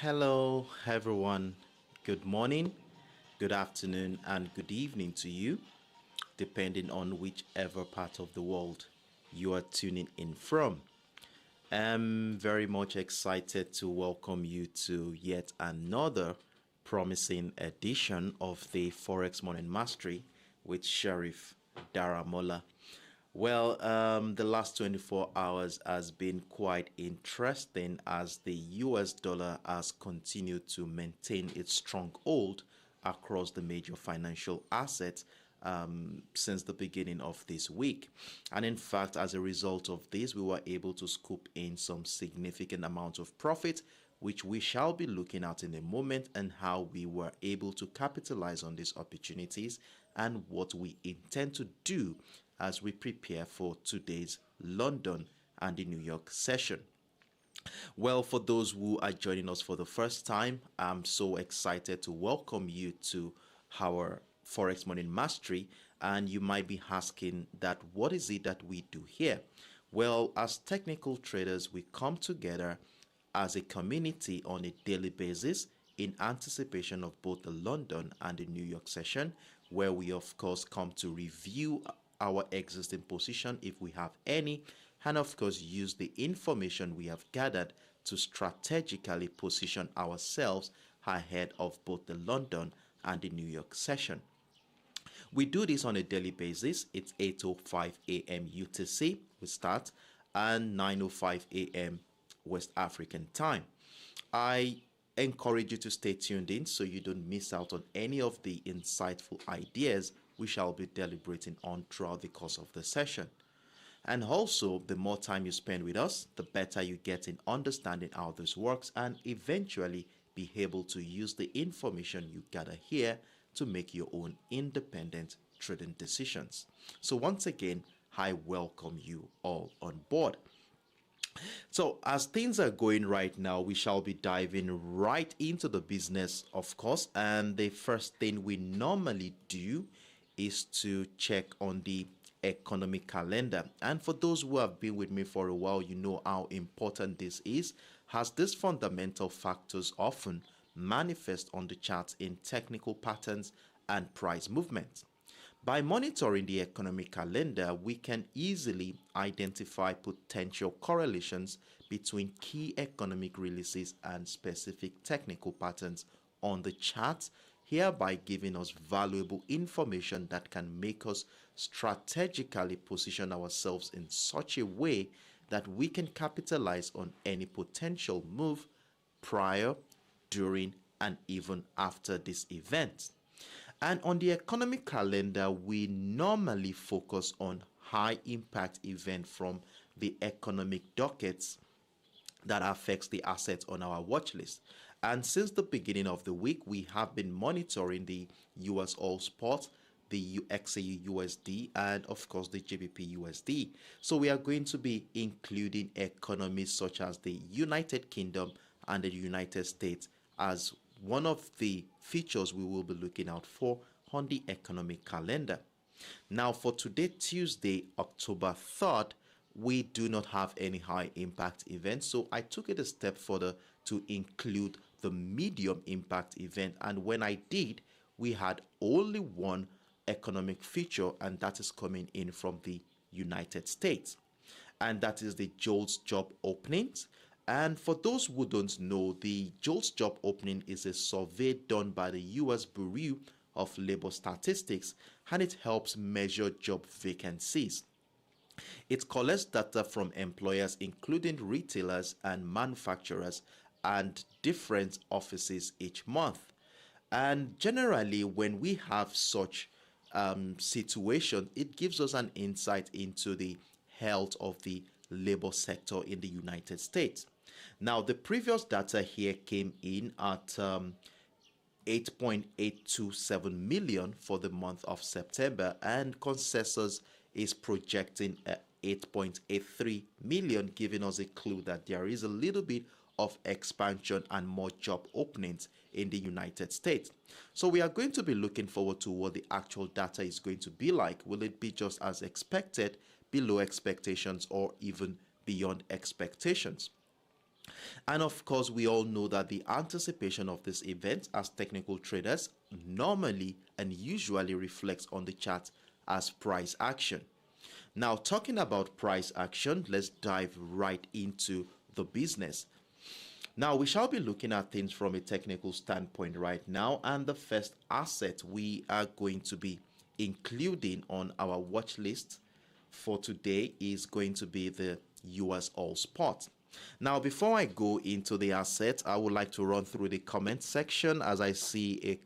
Hello, everyone. Good morning, good afternoon, and good evening to you, depending on whichever part of the world you are tuning in from. I'm very much excited to welcome you to yet another promising edition of the Forex Morning Mastery with Sheriff Daramola. Well, the last 24 hours has been quite interesting as the US dollar has continued to maintain its strong hold across the major financial assets since the beginning of this week. And in fact, as a result of this, we were able to scoop in some significant amount of profit, which we shall be looking at in a moment, and how we were able to capitalize on these opportunities and what we intend to do as we prepare for today's London and the New York session. Well, for those who are joining us for the first time, I'm so excited to welcome you to our Forex Morning Mastery. And you might be asking that what is it that we do here? Well, as technical traders, we come together as a community on a daily basis in anticipation of both the London and the New York session, where we of course come to review our existing position if we have any, and of course use the information we have gathered to strategically position ourselves ahead of both the London and the New York session. We do this on a daily basis. It's 8:05 a.m. UTC we start, and 9:05 a.m. West African time. I encourage you to stay tuned in so you don't miss out on any of the insightful ideas we shall be deliberating on throughout the course of the session. And also, the more time you spend with us, the better you get in understanding how this works and eventually be able to use the information you gather here to make your own independent trading decisions. So once again, I welcome you all on board. So as things are going right now, we shall be diving right into the business, of course. And the first thing we normally do is to check on the economic calendar. And for those who have been with me for a while, you know how important this is, as these fundamental factors often manifest on the charts in technical patterns and price movements. By monitoring the economic calendar, we can easily identify potential correlations between key economic releases and specific technical patterns on the charts, hereby giving us valuable information that can make us strategically position ourselves in such a way that we can capitalize on any potential move prior, during, and even after this event. And on the economic calendar, we normally focus on high impact events from the economic dockets that affects the assets on our watch list. And since the beginning of the week, we have been monitoring the USOILSPOT, the XAUUSD, and of course the GBPUSD. So we are going to be including economies such as the United Kingdom and the United States as one of the features we will be looking out for on the economic calendar. Now for today, Tuesday, October 3rd, we do not have any high impact events, so I took it a step further to include the medium impact event. And when I did, we had only one economic feature, and that is coming in from the United States, and that is the JOLTS job openings. And for those who don't know, the JOLTS job opening is a survey done by the US Bureau of Labor Statistics, and it helps measure job vacancies. It collects data from employers, including retailers and manufacturers, and different offices each month. And generally, when we have such situation, it gives us an insight into the health of the labor sector in the United States. Now, the previous data here came in at 8.827 million for the month of September, and consensus is projecting 8.83 million, giving us a clue that there is a little bit of expansion and more job openings in the United States. So we are going to be looking forward to what the actual data is going to be like. Will it be just as expected, below expectations, or even beyond expectations? And of course, we all know that the anticipation of this event as technical traders normally and usually reflects on the chart as price action. Now, talking about price action, let's dive right into the business. Now, we shall be looking at things from a technical standpoint right now, and the first asset we are going to be including on our watch list for today is going to be the USOILSPOT. Now, before I go into the asset, I would like to run through the comment section as I see a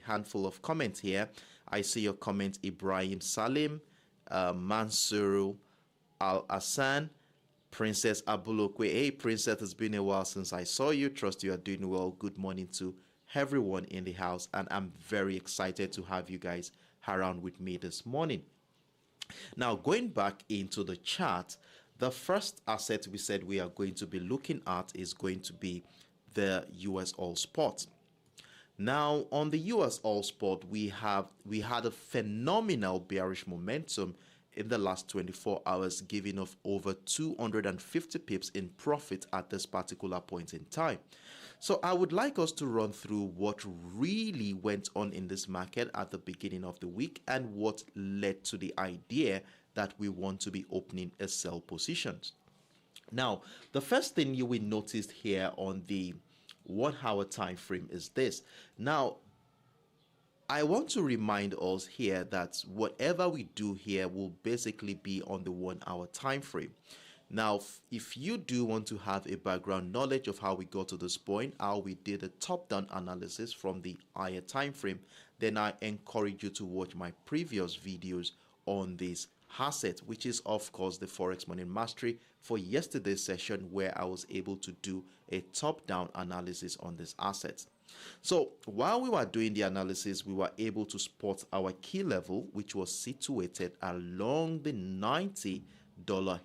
handful of comments here. I see your comment, Ibrahim Salim, Mansuru Al Hassan, Princess Abulokwe. Hey, Princess, it's been a while since I saw you. Trust you are doing well. Good morning to everyone in the house, and I'm very excited to have you guys around with me this morning. Now, going back into the chart, the first asset we said we are going to be looking at is going to be the USOILSPOT. Now, on the USOILSPOT, we had a phenomenal bearish momentum in the last 24 hours, giving off over 250 pips in profit at this particular point in time. So I would like us to run through what really went on in this market at the beginning of the week and what led to the idea that we want to be opening a sell positions. Now, the first thing you will notice here on the 1 hour time frame is this. Now, I want to remind us here that whatever we do here will basically be on the 1 hour time frame. Now, if you do want to have a background knowledge of how we got to this point, how we did a top-down analysis from the higher time frame, then I encourage you to watch my previous videos on this asset, which is of course the Forex Money Mastery for yesterday's session, where I was able to do a top-down analysis on this asset. So while we were doing the analysis, we were able to spot our key level, which was situated along the $90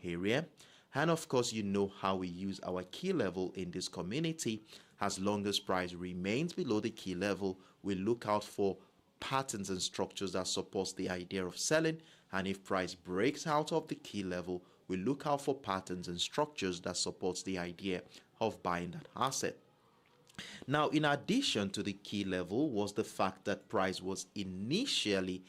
area. And of course, you know how we use our key level in this community. As long as price remains below the key level, we look out for patterns and structures that support the idea of selling. And if price breaks out of the key level, we look out for patterns and structures that supports the idea of buying that asset. Now, in addition to the key level was the fact that price was initially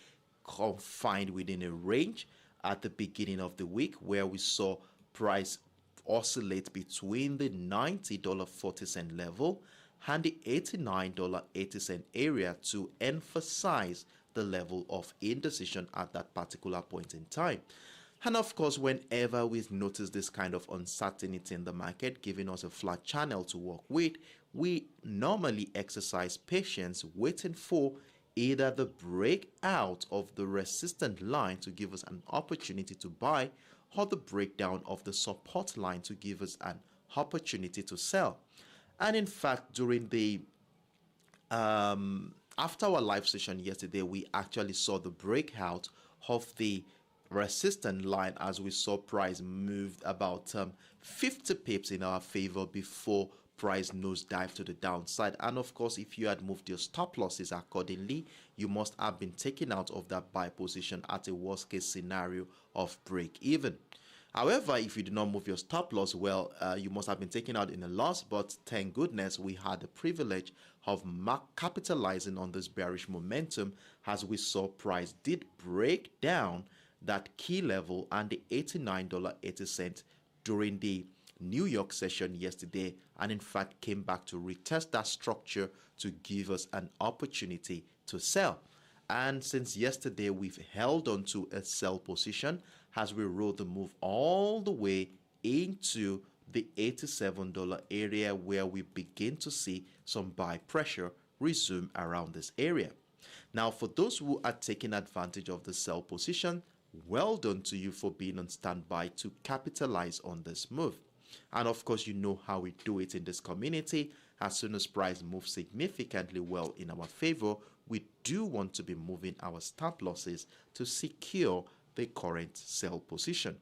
confined within a range at the beginning of the week, where we saw price oscillate between the $90.40 level and the $89.80 area to emphasize the level of indecision at that particular point in time. And of course, whenever we notice this kind of uncertainty in the market, giving us a flat channel to work with, we normally exercise patience, waiting for either the breakout of the resistance line to give us an opportunity to buy, or the breakdown of the support line to give us an opportunity to sell. And in fact, during the after our live session yesterday, we actually saw the breakout of the resistance line as we saw price moved about 50 pips in our favor before price nosedive to the downside. And of course, if you had moved your stop losses accordingly, you must have been taken out of that buy position at a worst case scenario of break even. However, if you did not move your stop loss, well, you must have been taken out in a loss, but thank goodness we had the privilege of capitalizing on this bearish momentum as we saw price did break down that key level and the $89.80 during the New York session yesterday, and in fact came back to retest that structure to give us an opportunity to sell. And since yesterday, we've held on to a sell position as we rode the move all the way into the $87 area, where we begin to see some buy pressure resume around this area. Now, for those who are taking advantage of the sell position, well done to you for being on standby to capitalize on this move. And of course, you know how we do it in this community. As soon as price moves significantly well in our favor, we do want to be moving our stop losses to secure the current sell position.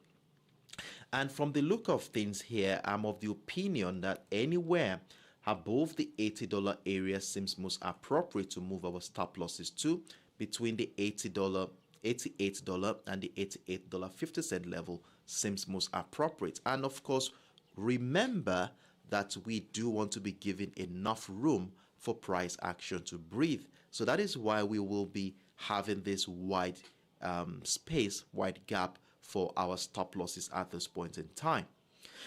And from the look of things here, I'm of the opinion that anywhere above the $80 area seems most appropriate to move our stop losses to, between the $88 and the $88.50 level seems most appropriate. And of course, remember that we do want to be given enough room for price action to breathe. So that is why we will be having this wide space, wide gap for our stop losses at this point in time.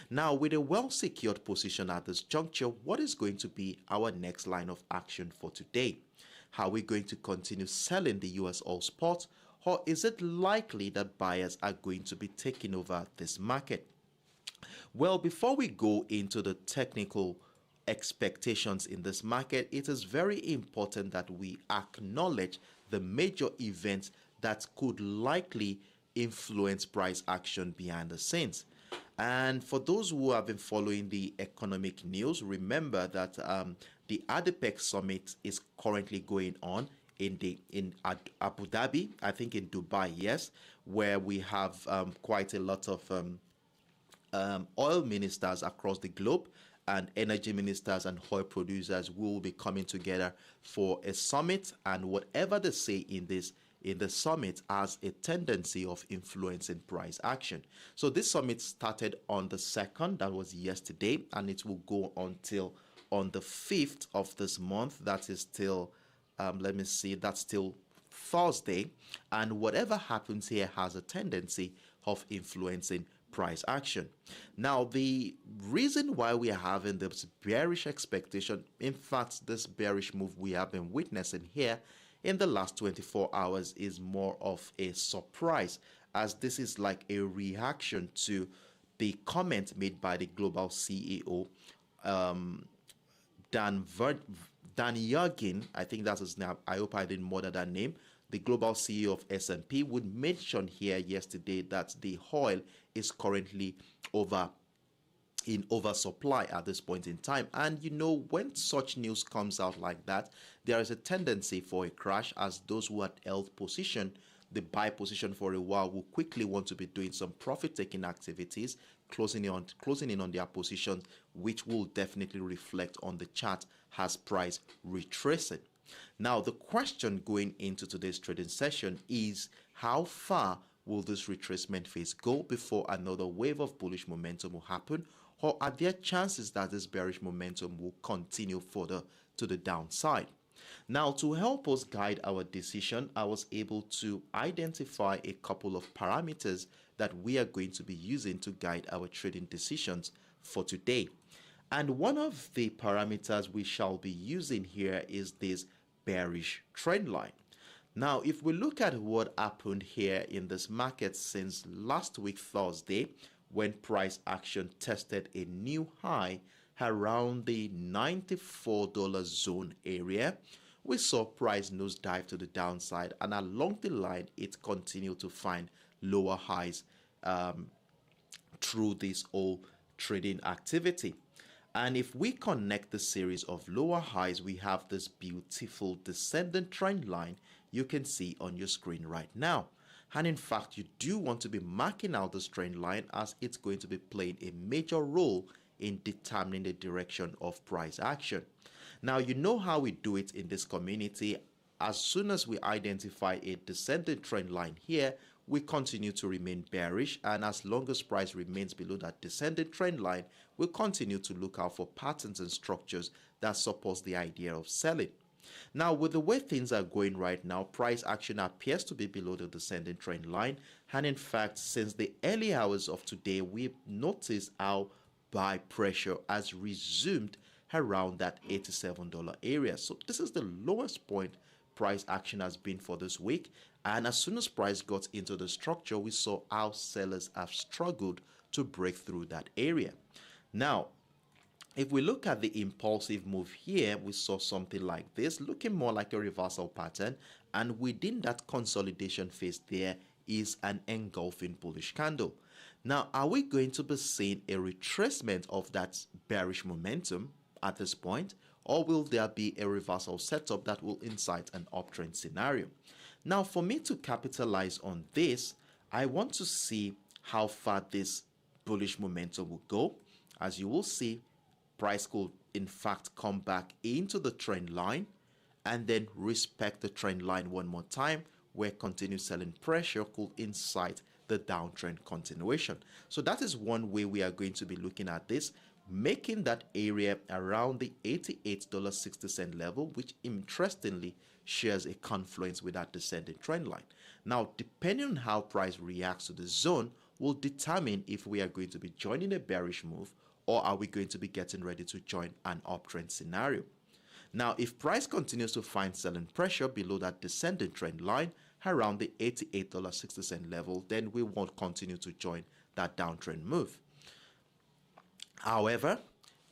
Now, with a well-secured position at this juncture, what is going to be our next line of action for today? Are we going to continue selling the US oil spot, or is it likely that buyers are going to be taking over this market? Well, before we go into the technical expectations in this market, it is very important that we acknowledge the major events that could likely influence price action behind the scenes. And for those who have been following the economic news, remember that the ADIPEC summit is currently going on in Abu Dhabi, I think in Dubai, yes, where we have quite a lot of oil ministers across the globe and energy ministers and oil producers will be coming together for a summit, and whatever they say in the summit has a tendency of influencing price action. So this summit started on the 2nd, that was yesterday, and it will go until on the 5th of this month. That is still, let me see, that's still Thursday, and whatever happens here has a tendency of influencing price action. Now, the reason why we are having this bearish expectation, in fact, this bearish move we have been witnessing here in the last 24 hours is more of a surprise, as this is like a reaction to the comment made by the global CEO, Dan Yergin, I think that's his name. I hope I didn't murder that name. The global CEO of S&P would mention here yesterday that the oil is currently in oversupply at this point in time. And you know, when such news comes out like that, there is a tendency for a crash, as those who had held position, the buy position for a while, will quickly want to be doing some profit-taking activities, closing in on their positions, which will definitely reflect on the chart as price retracing. Now, the question going into today's trading session is, how far will this retracement phase go before another wave of bullish momentum will happen, or are there chances that this bearish momentum will continue further to the downside? Now, to help us guide our decision, I was able to identify a couple of parameters that we are going to be using to guide our trading decisions for today. And one of the parameters we shall be using here is this bearish trend line. Now, if we look at what happened here in this market since last week Thursday, when price action tested a new high around the $94 zone area, we saw price nosedive to the downside, and along the line it continued to find lower highs through this whole trading activity. And if we connect the series of lower highs, we have this beautiful descending trend line you can see on your screen right now. And in fact, you do want to be marking out this trend line, as it's going to be playing a major role in determining the direction of price action. Now, you know how we do it in this community. As soon as we identify a descending trend line here, we continue to remain bearish, and as long as price remains below that descending trend line, we'll continue to look out for patterns and structures that support the idea of selling. Now, with the way things are going right now, price action appears to be below the descending trend line, and in fact, since the early hours of today, we've noticed how buy pressure has resumed around that $87 area. So this is the lowest point price action has been for this week, and as soon as price got into the structure, we saw how sellers have struggled to break through that area. Now, if we look at the impulsive move here, we saw something like this, looking more like a reversal pattern, and within that consolidation phase there is an engulfing bullish candle. Now, are we going to be seeing a retracement of that bearish momentum at this point, or will there be a reversal setup that will incite an uptrend scenario? Now, for me to capitalize on this, I want to see how far this bullish momentum will go. As you will see, price could in fact come back into the trend line and then respect the trend line one more time, where continued selling pressure could incite the downtrend continuation. So that is one way we are going to be looking at this. making that area around the $88.60 level, which interestingly shares a confluence with that descending trend line. Now, depending on how price reacts to the zone will determine if we are going to be joining a bearish move or are we going to be getting ready to join an uptrend scenario. Now, if price continues to find selling pressure below that descending trend line around the $88.60 level, then we won't continue to join that downtrend move. However,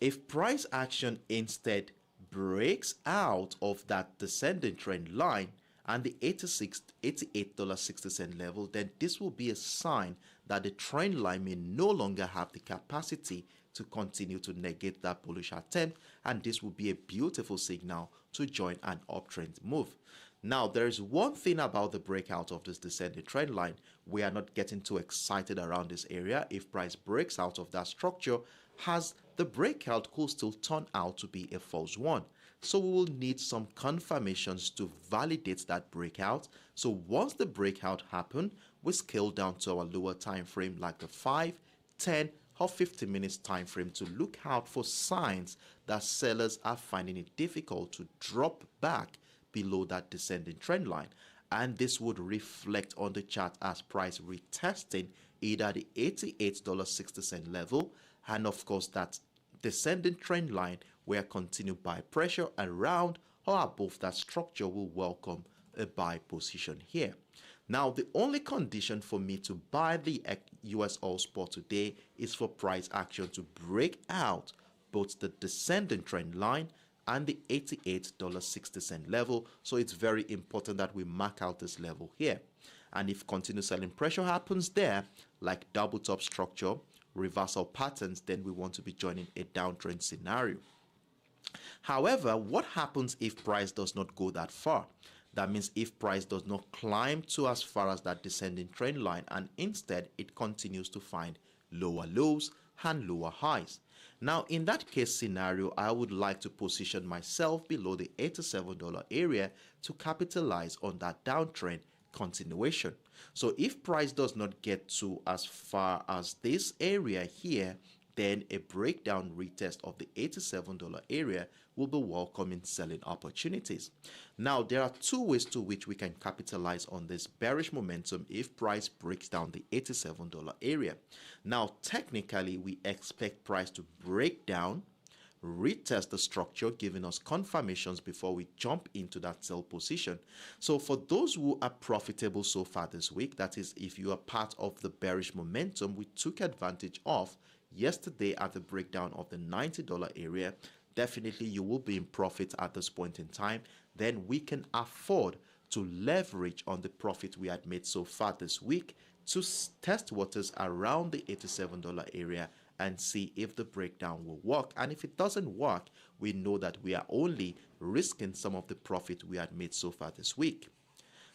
if price action instead breaks out of that descending trend line and the $88.60 level, then this will be a sign that the trend line may no longer have the capacity to continue to negate that bullish attempt, and this will be a beautiful signal to join an uptrend move. Now, there is one thing about the breakout of this descending trend line. We are not getting too excited around this area. If price breaks out of that structure, as the breakout could still turn out to be a false one. So we will need some confirmations to validate that breakout. So once the breakout happens, we scale down to our lower time frame like the 5, 10, or 50 minutes time frame to look out for signs that sellers are finding it difficult to drop back below that descending trend line. And this would reflect on the chart as price retesting either the $88.60 level and of course that descending trend line where continued buy pressure around or above that structure will welcome a buy position here. Now, the only condition for me to buy the USOILSPOT today is for price action to break out both the descending trend line and the $88.60 level. So it's very important that we mark out this level here. And if continued selling pressure happens there, like double top structure, reversal patterns, then we want to be joining a downtrend scenario. However, what happens if price does not go that far? That means if price does not climb to as far as that descending trend line and instead it continues to find lower lows and lower highs. Now, in that case scenario, I would like to position myself below the $87 area to capitalize on that downtrend continuation. So if price does not get to as far as this area here, then a breakdown retest of the $87 area will be welcoming selling opportunities. Now, there are two ways to which we can capitalize on this bearish momentum if price breaks down the $87 area. Now, technically, we expect price to break down, retest the structure, giving us confirmations before we jump into that sell position. So for those who are profitable so far this week, that is, if you are part of the bearish momentum we took advantage of yesterday at the breakdown of the $90 area, definitely you will be in profit at this point in time. Then we can afford to leverage on the profit we had made so far this week to test waters around the $87 area and see if the breakdown will work. And if it doesn't work, we know that we are only risking some of the profit we had made so far this week.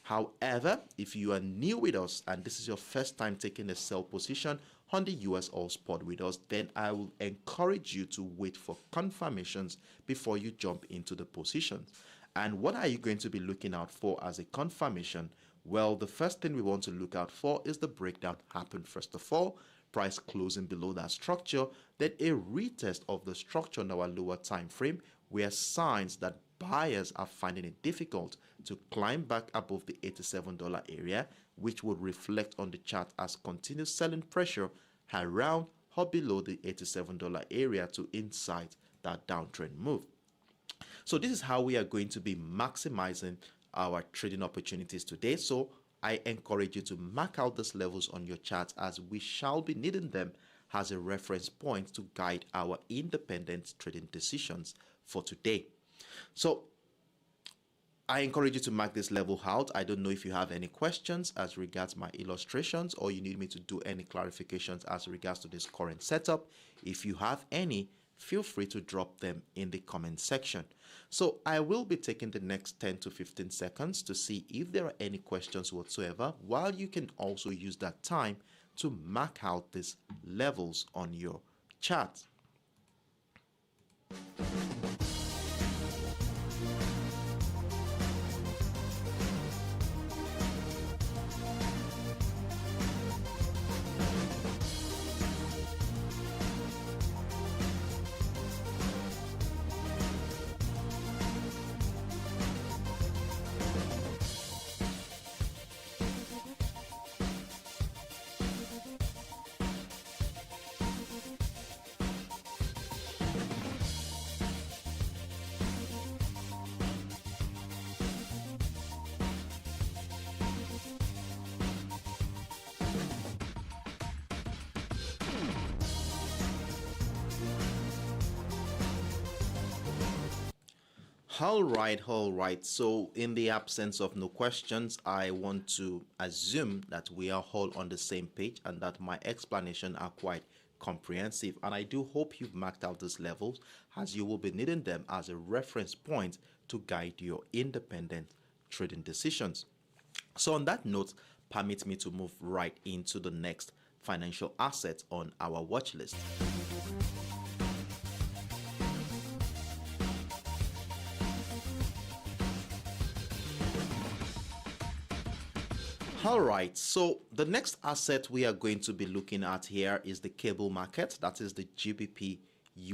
However, if you are new with us and this is your first time taking a sell position on the USOILSPOT with us, then I will encourage you to wait for confirmations before you jump into the positions. And what are you going to be looking out for as a confirmation? Well, the first thing we want to look out for is the breakdown happen first of all, price closing below that structure, then a retest of the structure on our lower time frame where signs that buyers are finding it difficult to climb back above the $87 area, which would reflect on the chart as continued selling pressure around or below the $87 area to incite that downtrend move. So this is how we are going to be maximizing our trading opportunities today. So I encourage you to mark out these levels on your charts as we shall be needing them as a reference point to guide our independent trading decisions for today. So I encourage you to mark this level out. I don't know if you have any questions as regards my illustrations or you need me to do any clarifications as regards to this current setup. If you have any, feel free to drop them in the comment section. So I will be taking the next 10 to 15 seconds to see if there are any questions whatsoever, while you can also use that time to mark out these levels on your chart. All right. So, in the absence of no questions, I want to assume that we are all on the same page and that my explanation are quite comprehensive. And I do hope you've marked out these levels, as you will be needing them as a reference point to guide your independent trading decisions. So, on that note, permit me to move right into the next financial asset on our watch list. All right, so the next asset we are going to be looking at here is the cable market, that is the GBP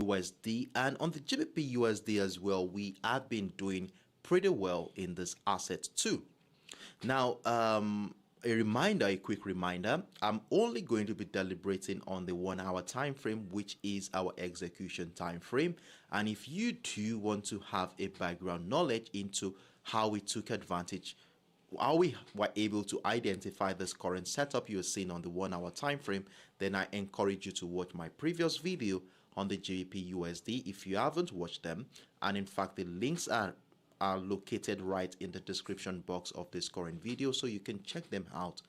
USD. And on the GBP USD as well, we have been doing pretty well in this asset too. Now, a quick reminder, I'm only going to be deliberating on the 1 hour time frame, which is our execution time frame. And if you do want to have a background knowledge into how we took advantage, how we were able to identify this current setup you're seeing on the 1 hour time frame, then I encourage you to watch my previous video on the GBP USD if you haven't watched them. And in fact, the links are located right in the description box of this current video, so you can check them out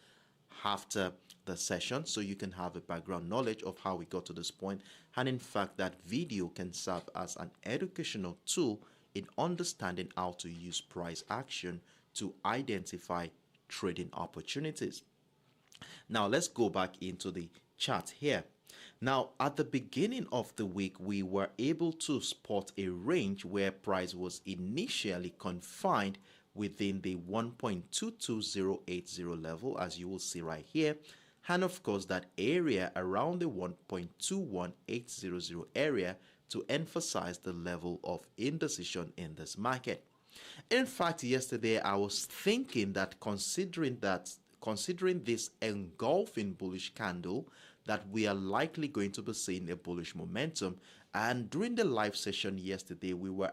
after the session, so you can have a background knowledge of how we got to this point. And in fact, that video can serve as an educational tool in understanding how to use price action to identify trading opportunities. Now let's go back into the chart here. Now, at the beginning of the week, we were able to spot a range where price was initially confined within the 1.22080 level, as you will see right here. And of course, that area around the 1.21800 area to emphasize the level of indecision in this market. In fact, yesterday I was thinking that considering this engulfing bullish candle, that we are likely going to be seeing a bullish momentum. And during the live session yesterday, we were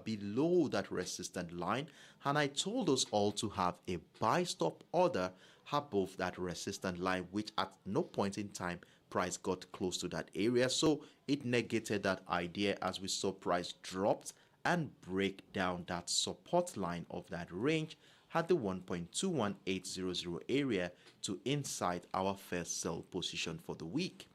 below that resistance line, and I told us all to have a buy stop order above that resistance line, which at no point in time price got close to that area. So it negated that idea as we saw price dropped and break down that support line of that range at the 1.21800 area to inside our first sell position for the week.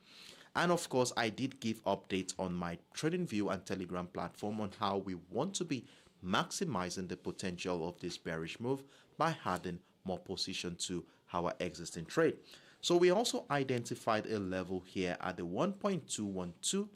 And of course, I did give updates on my TradingView and Telegram platform on how we want to be maximizing the potential of this bearish move by adding more position to our existing trade. So we also identified a level here at the 1.21200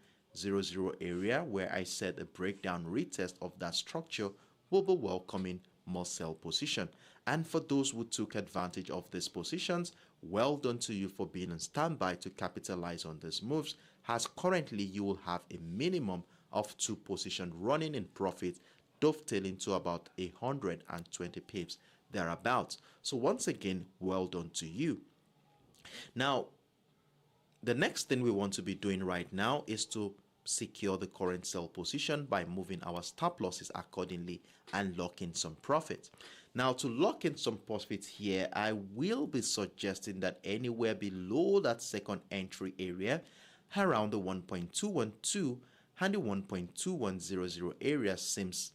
area where I said a breakdown retest of that structure will be welcoming more sell position. And for those who took advantage of these positions, well done to you for being on standby to capitalize on these moves, as currently you will have a minimum of 2 positions running in profit, dovetailing to about 120 pips thereabouts. So once again, well done to you. Now, the next thing we want to be doing right now is to secure the current sell position by moving our stop losses accordingly and lock in some profit. Now, to lock in some profit here, I will be suggesting that anywhere below that second entry area, around the 1.212 and the 1.2100 area, seems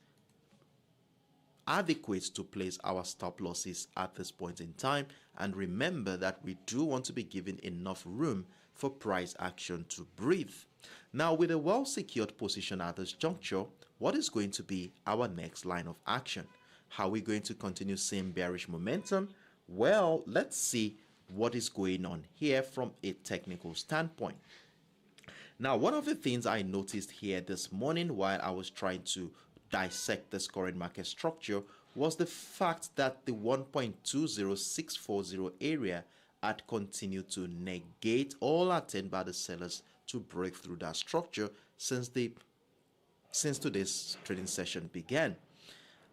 adequate to place our stop losses at this point in time. And remember that we do want to be given enough room for price action to breathe. Now, with a well secured position at this juncture, what is going to be our next line of action? How are we going to continue seeing bearish momentum? Well, let's see what is going on here from a technical standpoint. Now, one of the things I noticed here this morning while I was trying to dissect this current market structure was the fact that the 1.20640 area had continued to negate all attempt by the sellers to break through that structure since today's trading session began.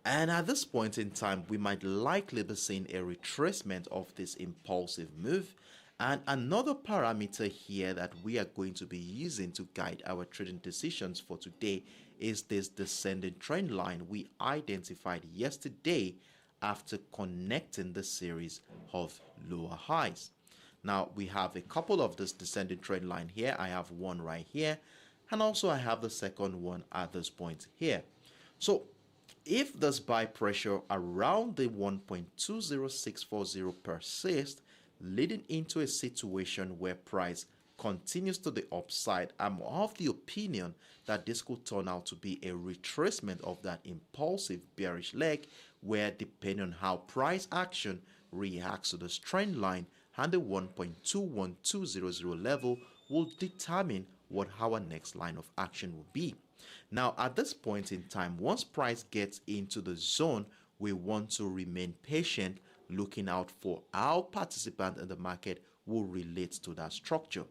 And at this point in time, we might likely be seeing a retracement of this impulsive move. And another parameter here that we are going to be using to guide our trading decisions for today is this descending trend line we identified yesterday after connecting the series of lower highs. Now, we have a couple of this descending trend line here. I have one right here, and also I have the second one at this point here. So if this buy pressure around the 1.20640 persists, leading into a situation where price continues to the upside, I'm of the opinion that this could turn out to be a retracement of that impulsive bearish leg, where depending on how price action reacts to this trend line and the 1.21200 level will determine what our next line of action will be. Now, at this point in time, once price gets into the zone, we want to remain patient, looking out for how participants in the market will relate to that structure.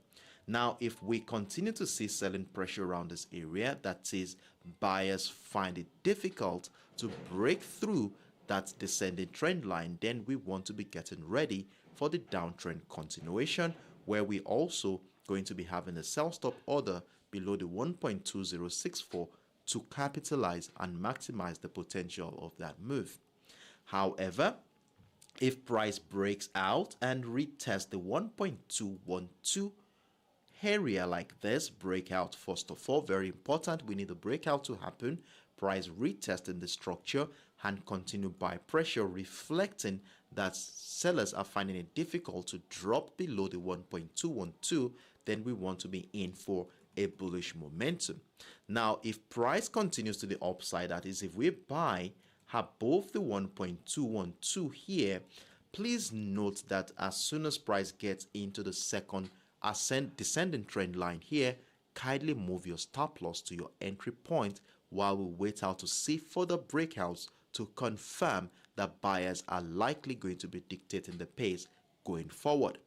Now, if we continue to see selling pressure around this area, that is, buyers find it difficult to break through that descending trend line, then we want to be getting ready for the downtrend continuation, where we also going to be having a sell stop order below the 1.2064 to capitalize and maximize the potential of that move. However, if price breaks out and retests the 1.212 area like this, breakout first of all, very important, we need a breakout to happen, price retesting the structure and continue buy pressure, reflecting that sellers are finding it difficult to drop below the 1.212, then we want to be in for a bullish momentum. Now, if price continues to the upside, that is, if we buy above the 1.212 here, please note that as soon as price gets into the second descending trend line here, kindly move your stop loss to your entry point while we wait out to see further breakouts to confirm that buyers are likely going to be dictating the pace going forward.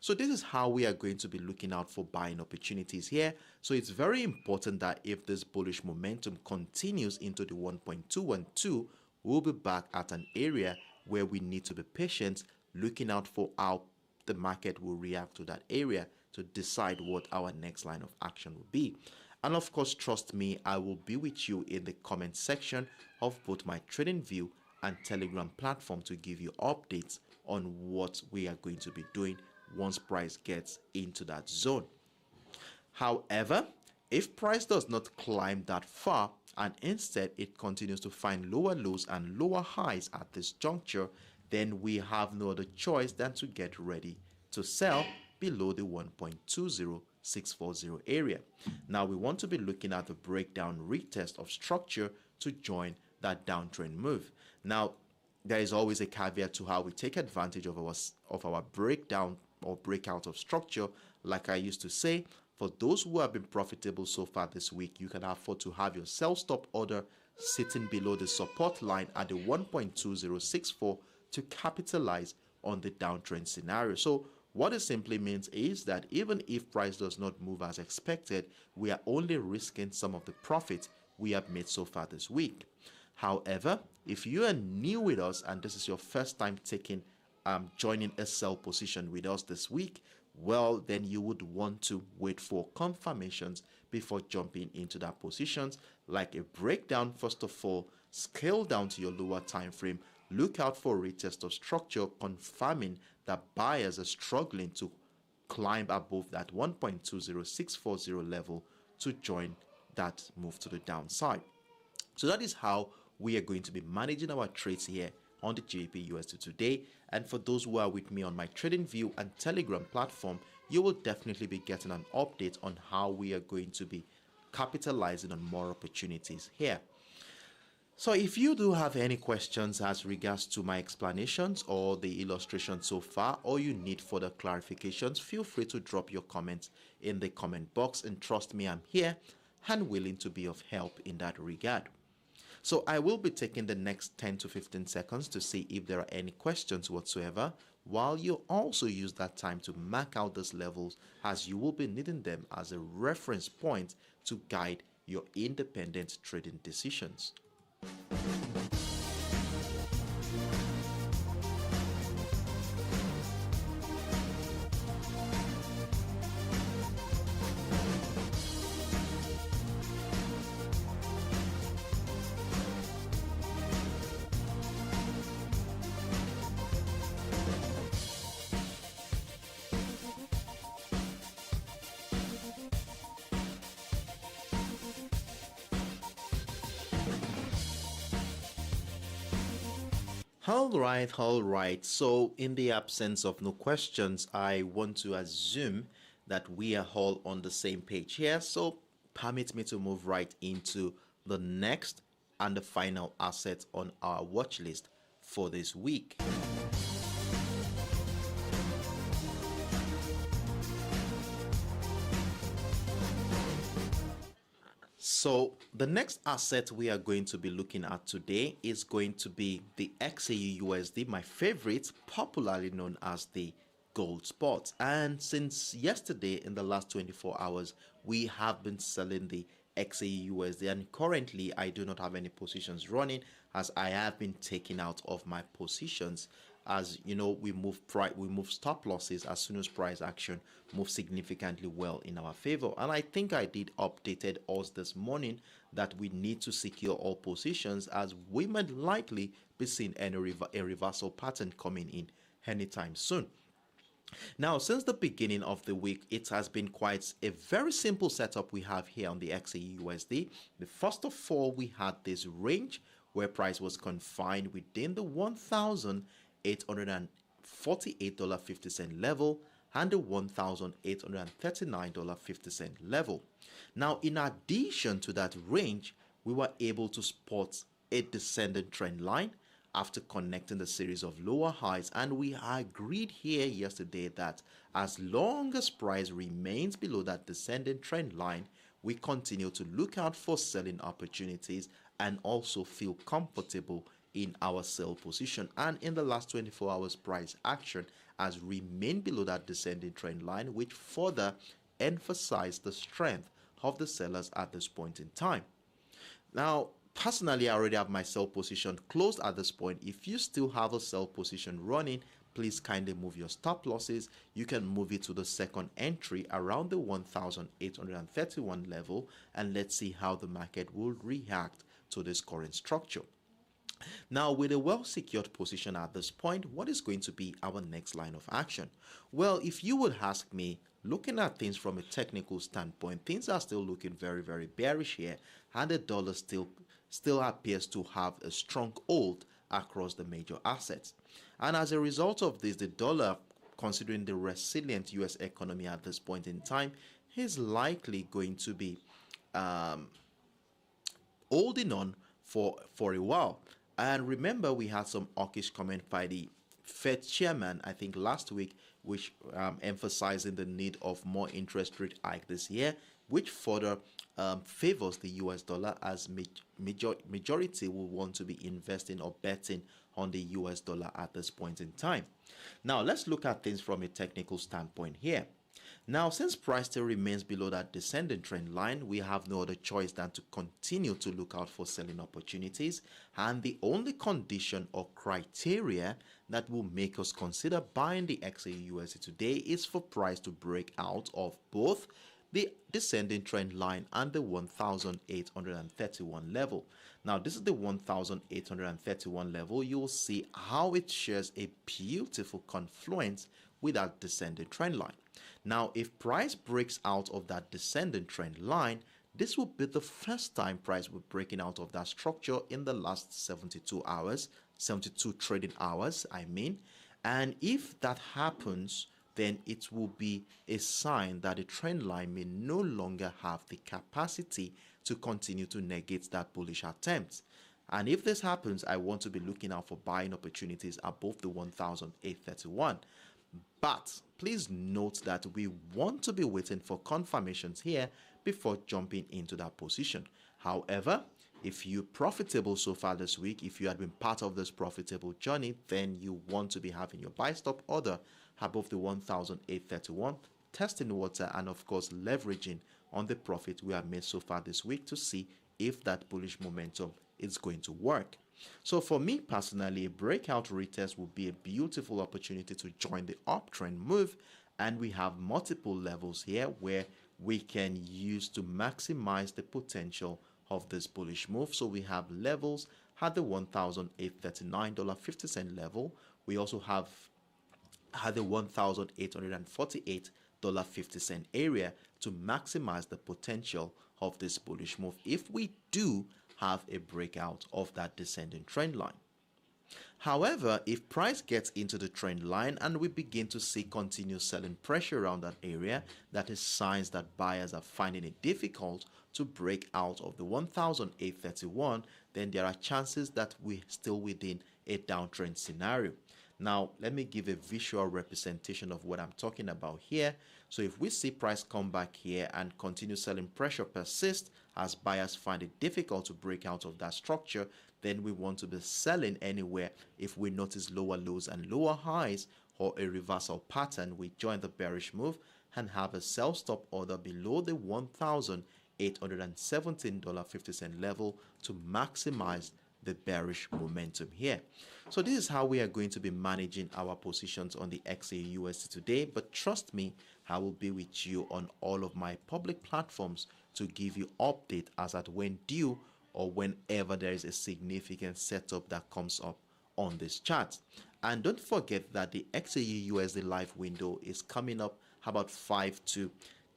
So this is how we are going to be looking out for buying opportunities here. So it's very important that if this bullish momentum continues into the 1.212, we'll be back at an area where we need to be patient, looking out for how the market will react to that area to decide what our next line of action will be. And of course, trust me, I will be with you in the comment section of both my TradingView and Telegram platform to give you updates on what we are going to be doing once price gets into that zone. However, if price does not climb that far and instead it continues to find lower lows and lower highs at this juncture, then we have no other choice than to get ready to sell below the 1.20640 area. Now we want to be looking at the breakdown retest of structure to join that downtrend move. Now there is always a caveat to how we take advantage of our breakdown or breakout of structure. Like I used to say, for those who have been profitable so far this week, you can afford to have your sell stop order sitting below the support line at the 1.2064 to capitalize on the downtrend scenario. So what it simply means is that even if price does not move as expected, we are only risking some of the profit we have made so far this week. However, if you are new with us and this is your first time joining a sell position with us this week, well, then you would want to wait for confirmations before jumping into that positions, like a breakdown. First of all, scale down to your lower time frame, look out for retest of structure confirming that buyers are struggling to climb above that 1.20640 level to join that move to the downside. So that is how we are going to be managing our trades here on the GBPUSD today. And for those who are with me on my TradingView and Telegram platform, you will definitely be getting an update on how we are going to be capitalizing on more opportunities here. So if you do have any questions as regards to my explanations or the illustration so far, or you need further clarifications, feel free to drop your comments in the comment box, and trust me, I'm here and willing to be of help in that regard. So I will be taking the next 10 to 15 seconds to see if there are any questions whatsoever, while you also use that time to mark out those levels, as you will be needing them as a reference point to guide your independent trading decisions. All right. So, in the absence of no questions, I want to assume that we are all on the same page here. So, permit me to move right into the next and the final asset on our watch list for this week. So the next asset we are going to be looking at today is going to be the XAUUSD, my favorite, popularly known as the gold spot. And since yesterday, in the last 24 hours, we have been selling the XAUUSD, and currently I do not have any positions running as I have been taking out of my positions. As you know, we move stop losses as soon as price action moves significantly well in our favor. And I think I did updated us this morning that we need to secure all positions as we might likely be seeing a reversal pattern coming in anytime soon. Now, since the beginning of the week, it has been quite a very simple setup we have here on the XAUUSD. The first of all, we had this range where price was confined within the $1,848.50 level and the $1,839.50 level. Now, in addition to that range, we were able to spot a descending trend line after connecting the series of lower highs, and we agreed here yesterday that as long as price remains below that descending trend line, we continue to look out for selling opportunities and also feel comfortable in our sell position. And in the last 24 hours, price action has remained below that descending trend line, which further emphasized the strength of the sellers at this point in time. Now, personally, I already have my sell position closed at this point. If you still have a sell position running, please kindly move your stop losses. You can move it to the second entry around the 1,831 level, and let's see how the market will react to this current structure. Now, with a well-secured position at this point, what is going to be our next line of action? Well, if you would ask me, looking at things from a technical standpoint, things are still looking very, very bearish here, and the dollar still appears to have a strong hold across the major assets. And as a result of this, the dollar, considering the resilient US economy at this point in time, is likely going to be holding on for a while. And remember, we had some hawkish comment by the Fed chairman, I think last week, which emphasizing the need of more interest rate hike this year, which further favors the US dollar, as majority will want to be investing or betting on the US dollar at this point in time. Now, let's look at things from a technical standpoint here. Now, since price still remains below that descending trend line, we have no other choice than to continue to look out for selling opportunities. And the only condition or criteria that will make us consider buying the XAUUSD today is for price to break out of both the descending trend line and the 1,831 level. Now, this is the 1,831 level. You'll see how it shares a beautiful confluence with that descending trend line. Now, if price breaks out of that descending trend line, this will be the first time price will breaking out of that structure in the last 72 hours, 72 trading hours, I mean. And if that happens, then it will be a sign that the trend line may no longer have the capacity to continue to negate that bullish attempt. And if this happens, I want to be looking out for buying opportunities above the 1,831. But please note that we want to be waiting for confirmations here before jumping into that position. However, if you're profitable so far this week, if you had been part of this profitable journey, then you want to be having your buy stop order above the 1,831, testing the water, and of course leveraging on the profit we have made so far this week to see if that bullish momentum is going to work. So for me personally, a breakout retest would be a beautiful opportunity to join the uptrend move, and we have multiple levels here where we can use to maximize the potential of this bullish move. So we have levels at the $1,839.50 level. We also have at the $1,848.50 area to maximize the potential of this bullish move if we do have a breakout of that descending trend line. However, if price gets into the trend line and we begin to see continuous selling pressure around that area, that is signs that buyers are finding it difficult to break out of the 1,831, then there are chances that we're still within a downtrend scenario. Now, let me give a visual representation of what I'm talking about here. So if we see price come back here and continue selling pressure persist as buyers find it difficult to break out of that structure, then we want to be selling anywhere if we notice lower lows and lower highs or a reversal pattern. We join the bearish move and have a sell stop order below the $1,817.50 level to maximize the bearish momentum here. So this is how we are going to be managing our positions on the XAUUSD today, but trust me, I will be with you on all of my public platforms to give you update as at when due or whenever there is a significant setup that comes up on this chart. And don't forget that the XAUUSD live window is coming up about 5 to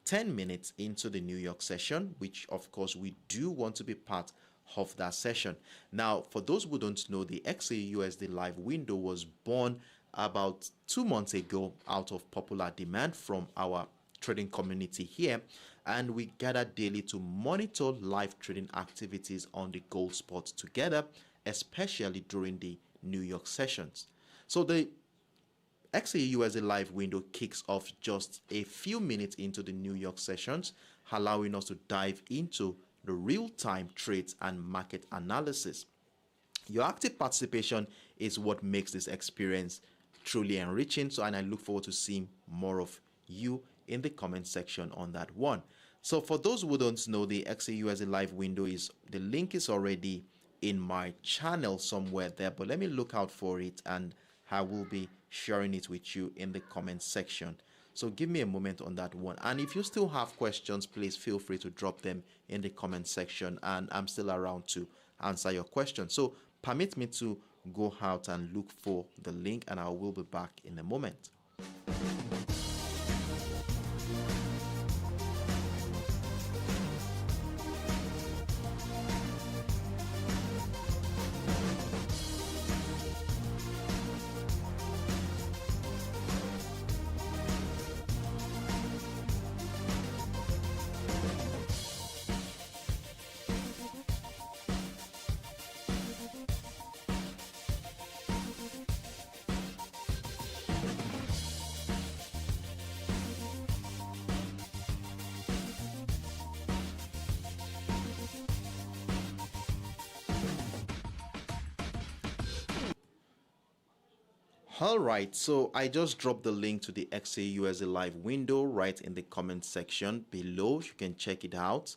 10 minutes into the New York session, which of course we do want to be part of that session. Now, for those who don't know, the XAUUSD live window was born about 2 months ago out of popular demand from our trading community here, and we gather daily to monitor live trading activities on the gold spot together, especially during the New York sessions. So the XAUUSD live window kicks off just a few minutes into the New York sessions, allowing us to dive into the real-time trades and market analysis. Your active participation is what makes this experience truly enriching. So, and I look forward to seeing more of you in the comment section on that one. So for those who don't know, the XAUUSD live window is, the link is already in my channel somewhere there, but let me look out for it and I will be sharing it with you in the comment section. So give me a moment on that one. And if you still have questions, please feel free to drop them in the comment section and I'm still around to answer your questions. So permit me to go out and look for the link and I will be back in a moment. Alright, so I just dropped the link to the XAUUSD live window right in the comment section below. You can check it out.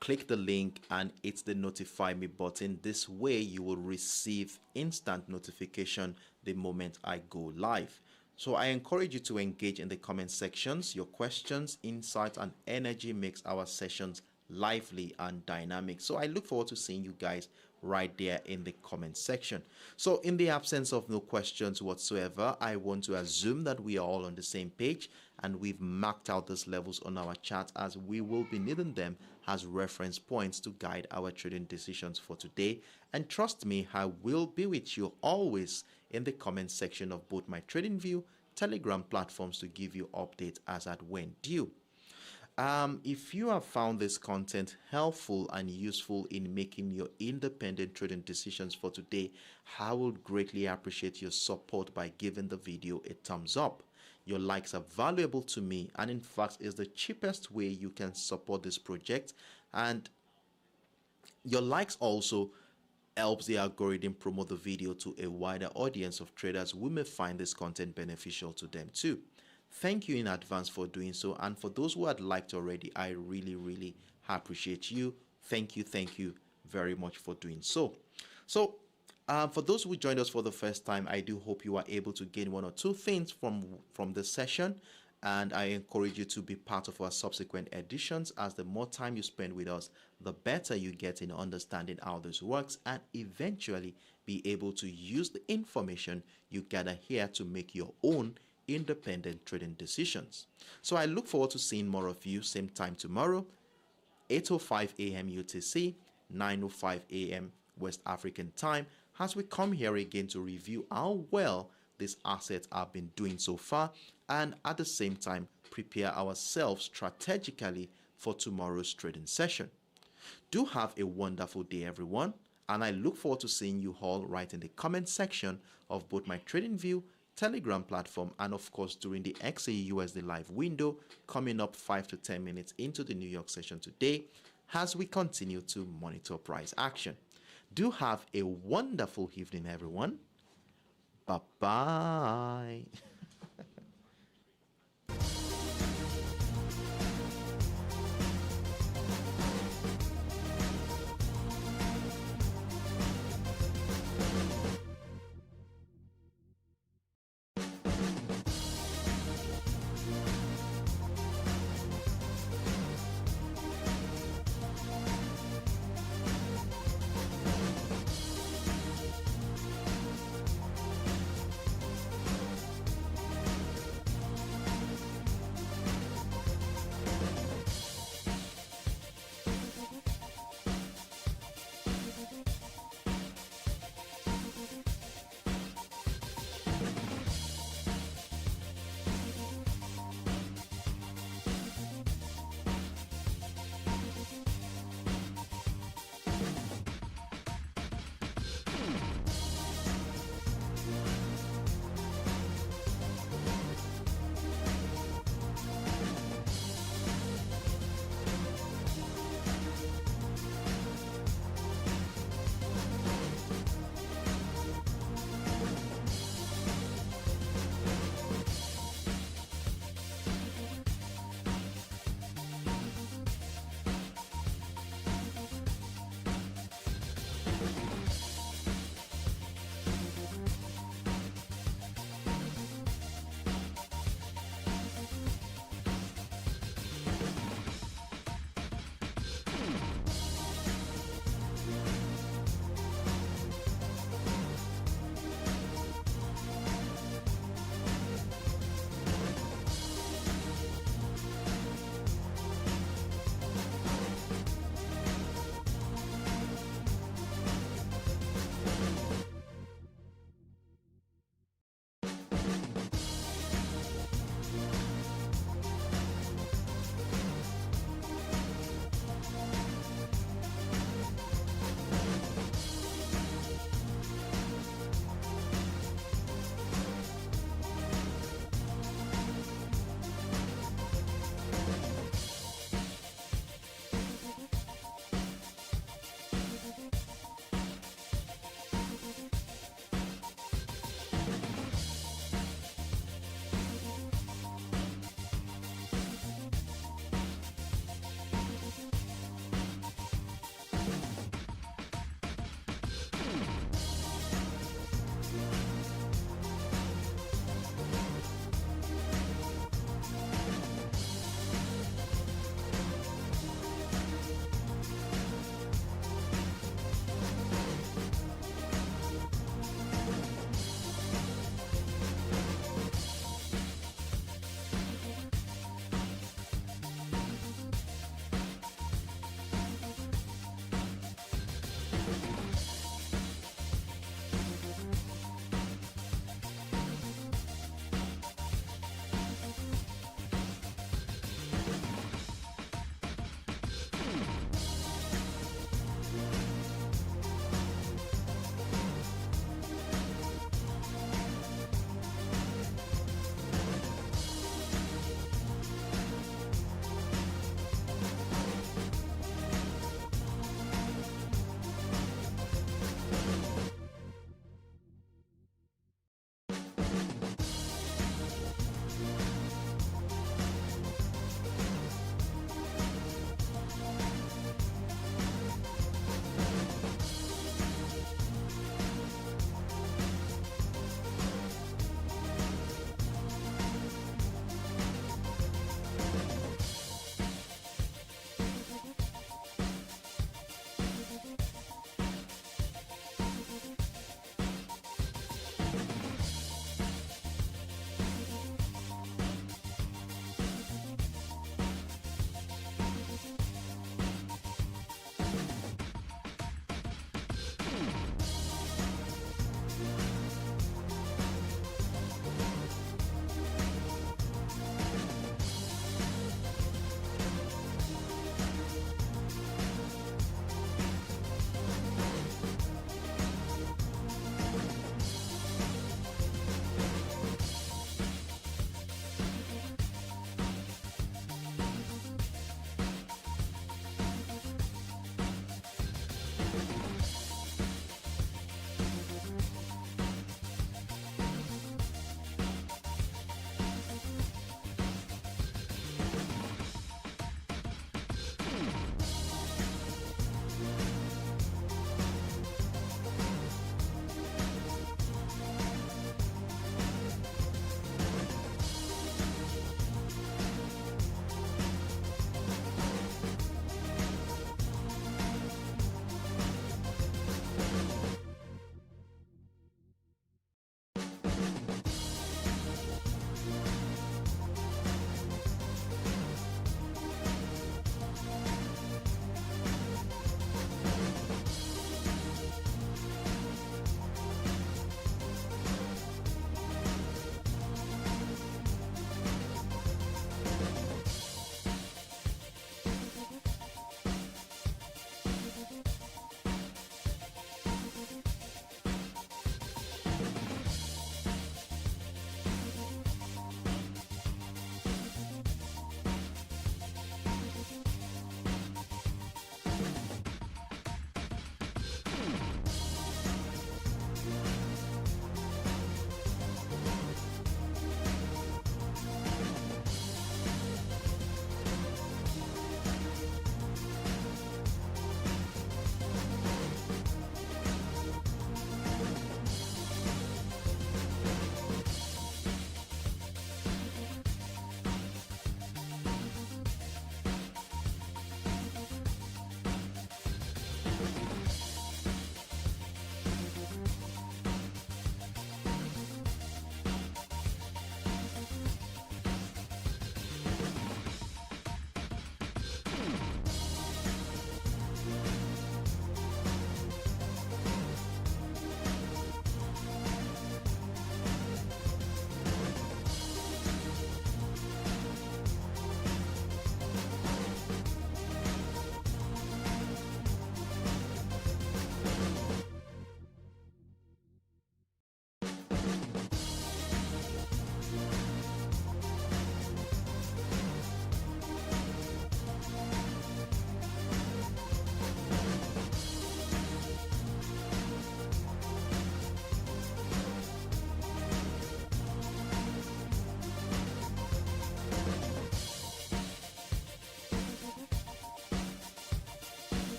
Click the link and hit the notify me button. This way you will receive instant notification the moment I go live. So I encourage you to engage in the comment sections. Your questions, insights, and energy makes our sessions lively and dynamic. So I look forward to seeing you guys right there in the comment section. So in the absence of no questions whatsoever, I want to assume that we are all on the same page and we've marked out these levels on our chart as we will be needing them as reference points to guide our trading decisions for today. And trust me, I will be with you always in the comment section of both my TradingView, Telegram platforms to give you updates as at when due. If you have found this content helpful and useful in making your independent trading decisions for today, I would greatly appreciate your support by giving the video a thumbs up. Your likes are valuable to me and in fact is the cheapest way you can support this project, and your likes also helps the algorithm promote the video to a wider audience of traders who may find this content beneficial to them too. Thank you in advance for doing so, and for those who had liked already, I really appreciate you. Thank you very much for doing so. So for those who joined us for the first time, I do hope you are able to gain one or two things from this session, and I encourage you to be part of our subsequent editions, as the more time you spend with us, the better you get in understanding how this works and eventually be able to use the information you gather here to make your own independent trading decisions. So I look forward to seeing more of you same time tomorrow, 8:05 a.m. UTC, 9:05 a.m. West African time. as we come here again to review how well these assets have been doing so far, and at the same time prepare ourselves strategically for tomorrow's trading session. Do have a wonderful day, everyone, and I look forward to seeing you all right in the comment section of both my TradingView Telegram platform and of course during the XAUUSD live window coming up 5 to 10 minutes into the New York session today as we continue to monitor price action. Do have a wonderful evening, everyone. Bye-bye.